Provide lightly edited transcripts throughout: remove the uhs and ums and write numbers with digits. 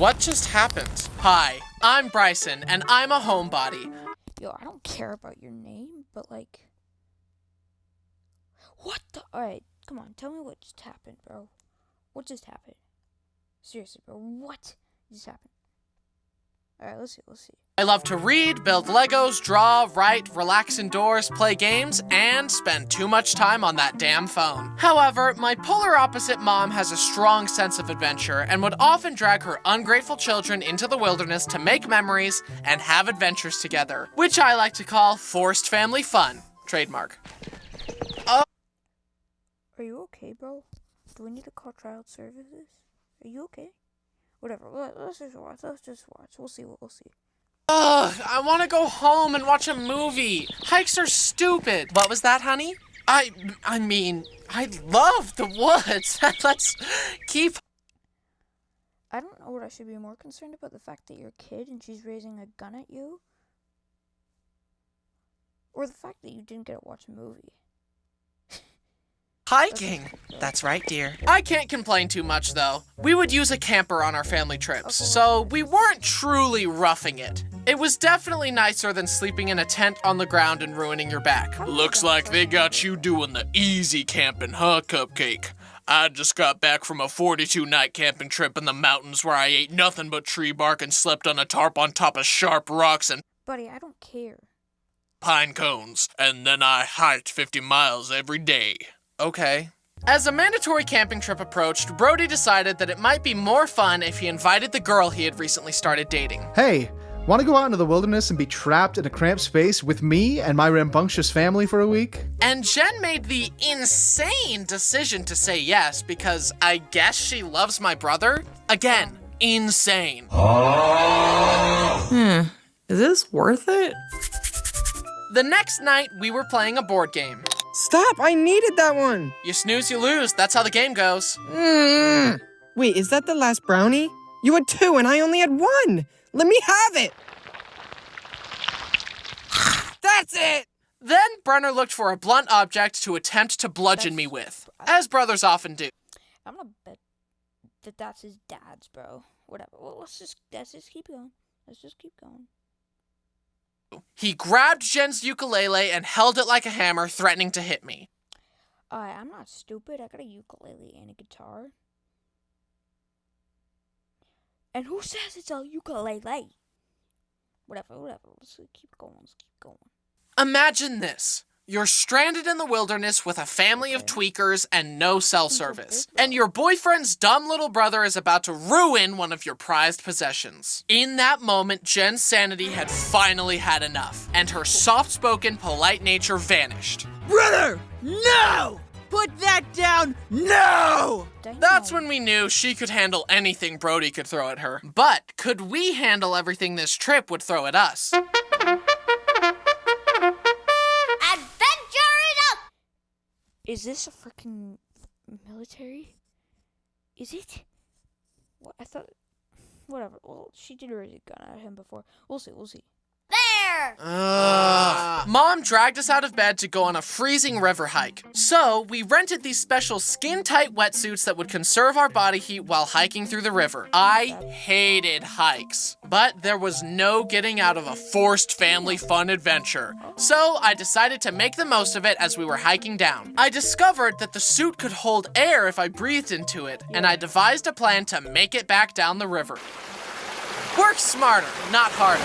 What just happened? Hi, I'm Bryson, and I'm a homebody. Yo, I don't care about your name, but like... What the... Alright, come on, tell me what just happened, bro. What just happened? Seriously, bro, what just happened? Alright, let's see. I love to read, build Legos, draw, write, relax indoors, play games, and spend too much time on that damn phone. However, my polar opposite mom has a strong sense of adventure and would often drag her ungrateful children into the wilderness to make memories and have adventures together, which I like to call forced family fun. Trademark. Are you okay, bro? Do we need to call child services? Are you okay? Whatever, let's just watch. We'll see. Ugh, I want to go home and watch a movie. Hikes are stupid. What was that, honey? I mean, I love the woods. Let's keep... I don't know what I should be more concerned about, the fact that you're a kid and she's raising a gun at you, or the fact that you didn't get to watch a movie. Hiking. That's right, dear. I can't complain too much, though. We would use a camper on our family trips, so we weren't truly roughing it. It was definitely nicer than sleeping in a tent on the ground and ruining your back. Looks like they got you doing the easy camping, huh, Cupcake? I just got back from a 42-night camping trip in the mountains where I ate nothing but tree bark and slept on a tarp on top of sharp rocks and... Buddy, I don't care. ...pine cones, and then I hiked 50 miles every day. Okay. As a mandatory camping trip approached, Brody decided that it might be more fun if he invited the girl he had recently started dating. Hey, want to go out into the wilderness and be trapped in a cramped space with me and my rambunctious family for a week? And Jen made the insane decision to say yes because I guess she loves my brother? Again, insane. Is this worth it? The next night, we were playing a board game. Stop! I needed that one! You snooze, you lose. That's how the game goes. Wait, is that the last brownie? You had 2 and I only had 1! Let me have it! That's it! Then Brenner looked for a blunt object to attempt to bludgeon me with, as brothers often do. I'm gonna bet that that's his dad's, bro. Whatever. Well, let's just keep going. He grabbed Jen's ukulele and held it like a hammer, threatening to hit me. I'm not stupid. I got a ukulele and a guitar. And who says it's a ukulele? Whatever. Let's keep going. Imagine this. You're stranded in the wilderness with a family of tweakers and no cell service. And your boyfriend's dumb little brother is about to ruin one of your prized possessions. In that moment, Jen's sanity had finally had enough, and her soft-spoken, polite nature vanished. Brother! No! Put that down! No! That's when we knew she could handle anything Brody could throw at her. But could we handle everything this trip would throw at us? Is this a freaking military? Is it? What? I thought... Whatever. Well, she did raise a gun at him before. We'll see. There! Mom dragged us out of bed to go on a freezing river hike. So, we rented these special skin-tight wetsuits that would conserve our body heat while hiking through the river. I hated hikes, but there was no getting out of a forced family fun adventure. So, I decided to make the most of it as we were hiking down. I discovered that the suit could hold air if I breathed into it, and I devised a plan to make it back down the river. Work smarter, not harder.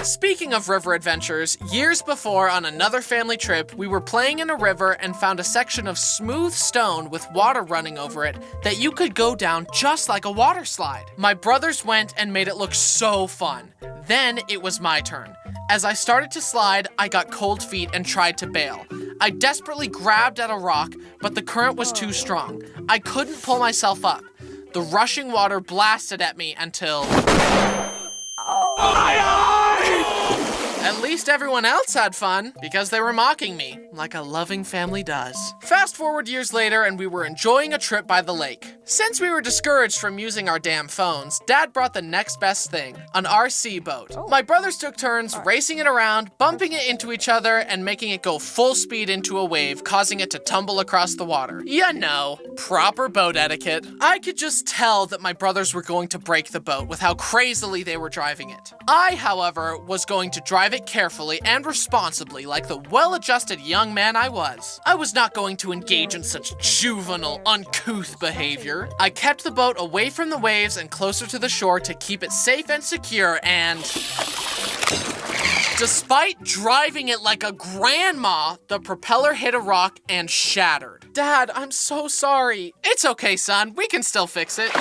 Speaking of river adventures, years before on another family trip, we were playing in a river and found a section of smooth stone with water running over it that you could go down just like a water slide. My brothers went and made it look so fun. Then it was my turn. As I started to slide, I got cold feet and tried to bail. I desperately grabbed at a rock, but the current was too strong. I couldn't pull myself up. The rushing water blasted at me until... At least everyone else had fun, because they were mocking me, like a loving family does. Fast forward years later, and we were enjoying a trip by the lake. Since we were discouraged from using our damn phones, Dad brought the next best thing, an RC boat. My brothers took turns racing it around, bumping it into each other, and making it go full speed into a wave, causing it to tumble across the water. You know, proper boat etiquette. I could just tell that my brothers were going to break the boat with how crazily they were driving it. I, however, was going to drive it carefully and responsibly like the well-adjusted young man I was. I was not going to engage in such juvenile, uncouth behavior. I kept the boat away from the waves and closer to the shore to keep it safe and secure, and despite driving it like a grandma, the propeller hit a rock and shattered. Dad, I'm so sorry. It's okay, son. We can still fix it.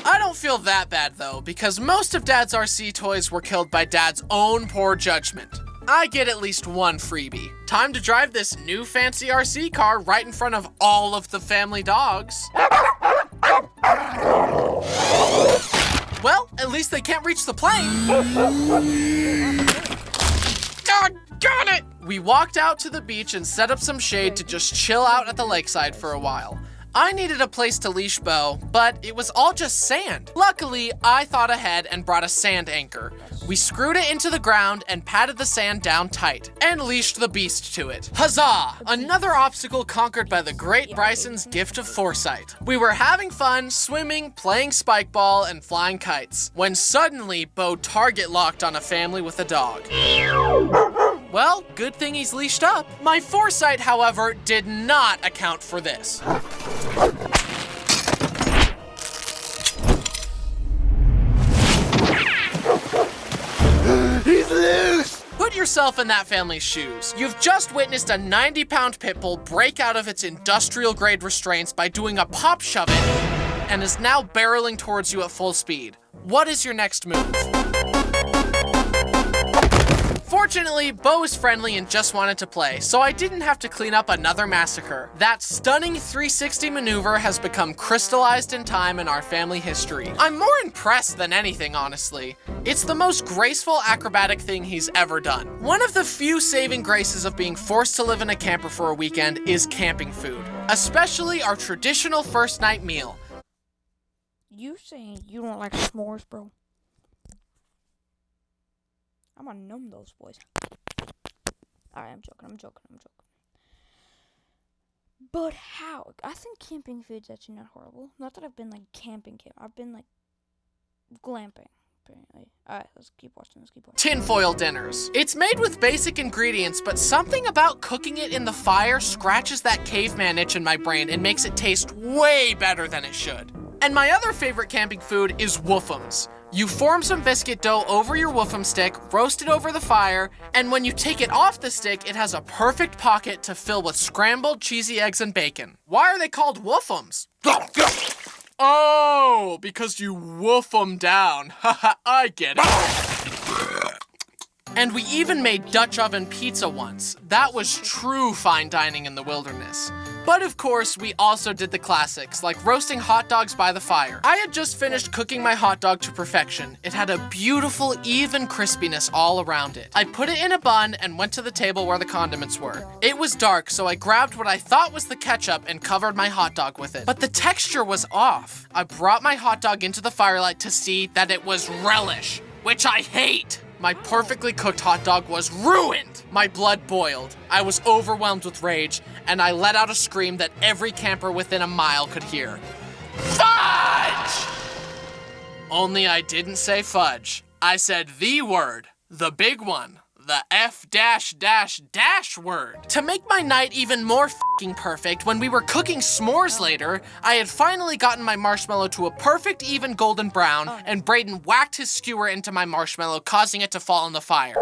I don't feel that bad, though, because most of Dad's RC toys were killed by Dad's own poor judgment. I get at least one freebie. Time to drive this new fancy RC car right in front of all of the family dogs. Well, at least they can't reach the plane. God, got it! We walked out to the beach and set up some shade to just chill out at the lakeside for a while. I needed a place to leash Bo, but it was all just sand. Luckily, I thought ahead and brought a sand anchor. We screwed it into the ground and patted the sand down tight, and leashed the beast to it. Huzzah! Another obstacle conquered by the great Bryson's gift of foresight. We were having fun, swimming, playing spike ball, and flying kites, when suddenly Bo target locked on a family with a dog. Well, good thing he's leashed up. My foresight, however, did not account for this. He's loose! Put yourself in that family's shoes. You've just witnessed a 90-pound pit bull break out of its industrial-grade restraints by doing a pop shove it, and is now barreling towards you at full speed. What is your next move? Fortunately, Bo is friendly and just wanted to play, so I didn't have to clean up another massacre. That stunning 360 maneuver has become crystallized in time in our family history. I'm more impressed than anything, honestly. It's the most graceful acrobatic thing he's ever done. One of the few saving graces of being forced to live in a camper for a weekend is camping food, especially our traditional first night meal. You saying you don't like s'mores, bro? I'm gonna numb those boys. Alright, I'm joking. But how? I think camping food's actually not horrible. Not that I've been like camping. I've been like glamping, apparently. Alright, let's keep watching. Tinfoil dinners. It's made with basic ingredients, but something about cooking it in the fire scratches that caveman itch in my brain and makes it taste way better than it should. And my other favorite camping food is woofums. You form some biscuit dough over your woofum stick, roast it over the fire, and when you take it off the stick, it has a perfect pocket to fill with scrambled cheesy eggs and bacon. Why are they called woofums? Oh, because you woof them down. Haha, I get it. And we even made Dutch oven pizza once. That was true fine dining in the wilderness. But of course, we also did the classics, like roasting hot dogs by the fire. I had just finished cooking my hot dog to perfection. It had a beautiful, even crispiness all around it. I put it in a bun and went to the table where the condiments were. It was dark, so I grabbed what I thought was the ketchup and covered my hot dog with it. But the texture was off. I brought my hot dog into the firelight to see that it was relish, which I hate. My perfectly cooked hot dog was ruined. My blood boiled. I was overwhelmed with rage, and I let out a scream that every camper within a mile could hear. Fudge! Only I didn't say fudge. I said the word, the big one, the F-dash-dash-dash word. To make my night even more f***ing perfect, when we were cooking s'mores later, I had finally gotten my marshmallow to a perfect even golden brown, and Brayden whacked his skewer into my marshmallow, causing it to fall in the fire.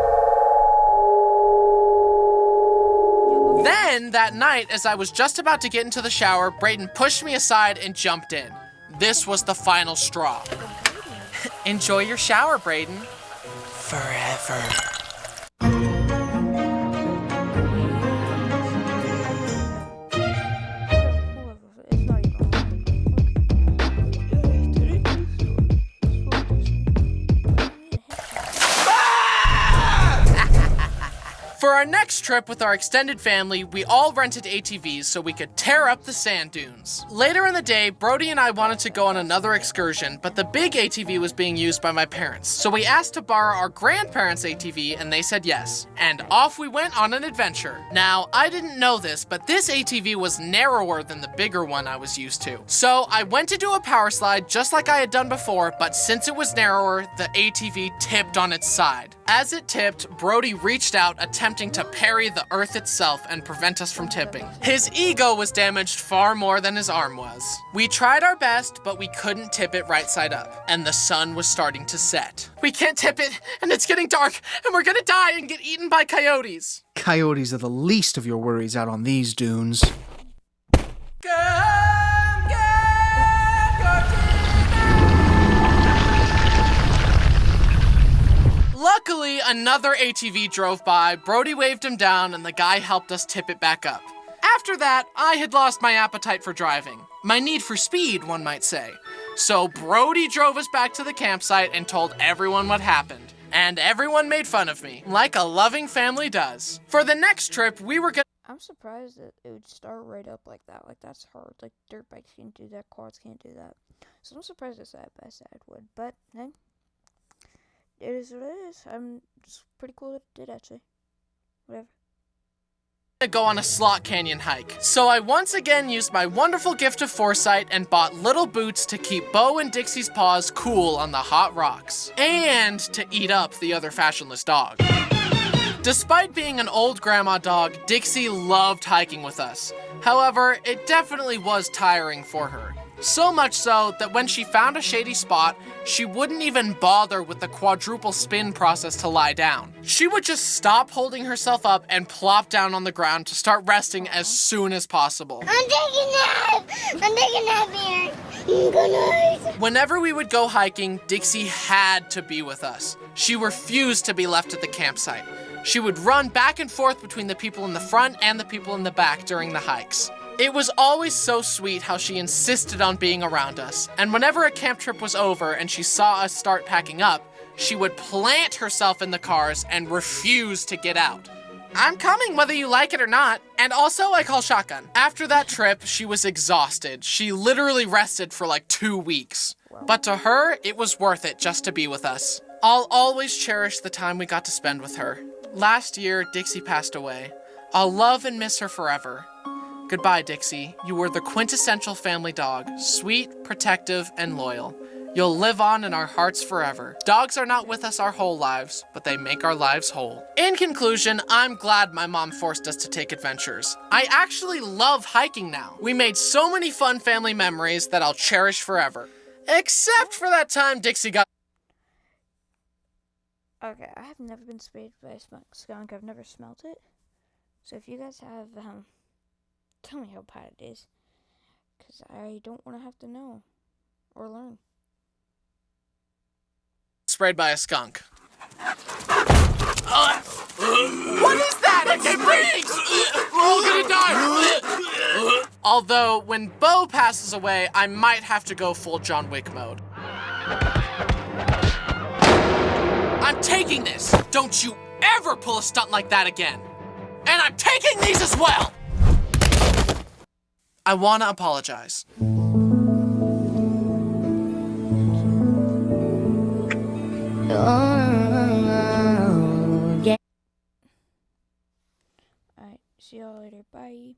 Then, that night, as I was just about to get into the shower, Brayden pushed me aside and jumped in. This was the final straw. Enjoy your shower, Brayden. Forever. our next trip with our extended family, we all rented ATVs so we could tear up the sand dunes. Later in the day, Brody and I wanted to go on another excursion, but the big ATV was being used by my parents. So we asked to borrow our grandparents' ATV and they said yes. And off we went on an adventure. Now, I didn't know this, but this ATV was narrower than the bigger one I was used to. So I went to do a power slide just like I had done before, but since it was narrower, the ATV tipped on its side. As it tipped, Brody reached out, attempting to parry the earth itself and prevent us from tipping. His ego was damaged far more than his arm was. We tried our best, but we couldn't tip it right side up, and the sun was starting to set. We can't tip it, and it's getting dark, and we're gonna die and get eaten by coyotes. Coyotes are the least of your worries out on these dunes. Luckily, another ATV drove by, Brody waved him down, and the guy helped us tip it back up. After that, I had lost my appetite for driving. My need for speed, one might say. So Brody drove us back to the campsite and told everyone what happened. And everyone made fun of me, like a loving family does. For the next trip, we were gonna... I'm surprised that it would start right up like that. Like, that's hard. Like, dirt bikes can't do that, quads can't do that. So I'm surprised a side by side would. But, hey, it is what it is. It's pretty cool that it did, actually. Whatever. Go on a slot canyon hike. So I once again used my wonderful gift of foresight and bought little boots to keep Bo and Dixie's paws cool on the hot rocks. And to eat up the other fashionless dog. Despite being an old grandma dog, Dixie loved hiking with us. However, it definitely was tiring for her. So much so that when she found a shady spot, she wouldn't even bother with the quadruple spin process to lie down. She would just stop holding herself up and plop down on the ground to start resting as soon as possible. I'm taking a nap! I'm taking a nap here! Good night! Whenever we would go hiking, Dixie had to be with us. She refused to be left at the campsite. She would run back and forth between the people in the front and the people in the back during the hikes. It was always so sweet how she insisted on being around us, and whenever a camp trip was over and she saw us start packing up, she would plant herself in the cars and refuse to get out. I'm coming whether you like it or not, and also I call shotgun. After that trip, she was exhausted. She literally rested for like 2 weeks. But to her, it was worth it just to be with us. I'll always cherish the time we got to spend with her. Last year, Dixie passed away. I'll love and miss her forever. Goodbye, Dixie. You were the quintessential family dog, sweet, protective, and loyal. You'll live on in our hearts forever. Dogs are not with us our whole lives, but they make our lives whole. In conclusion, I'm glad my mom forced us to take adventures. I actually love hiking now. We made so many fun family memories that I'll cherish forever. Except for that time Dixie got... Okay, I have never been sprayed by a skunk. I've never smelt it. So if you guys have, tell me how bad it is. Because I don't want to have to know or learn. Sprayed by a skunk. What is that? I can't breathe! We're all gonna die! Although, when Bo passes away, I might have to go full John Wick mode. I'm taking this! Don't you ever pull a stunt like that again! And I'm taking these as well! I wanna apologize. Alright, see y'all later. Bye.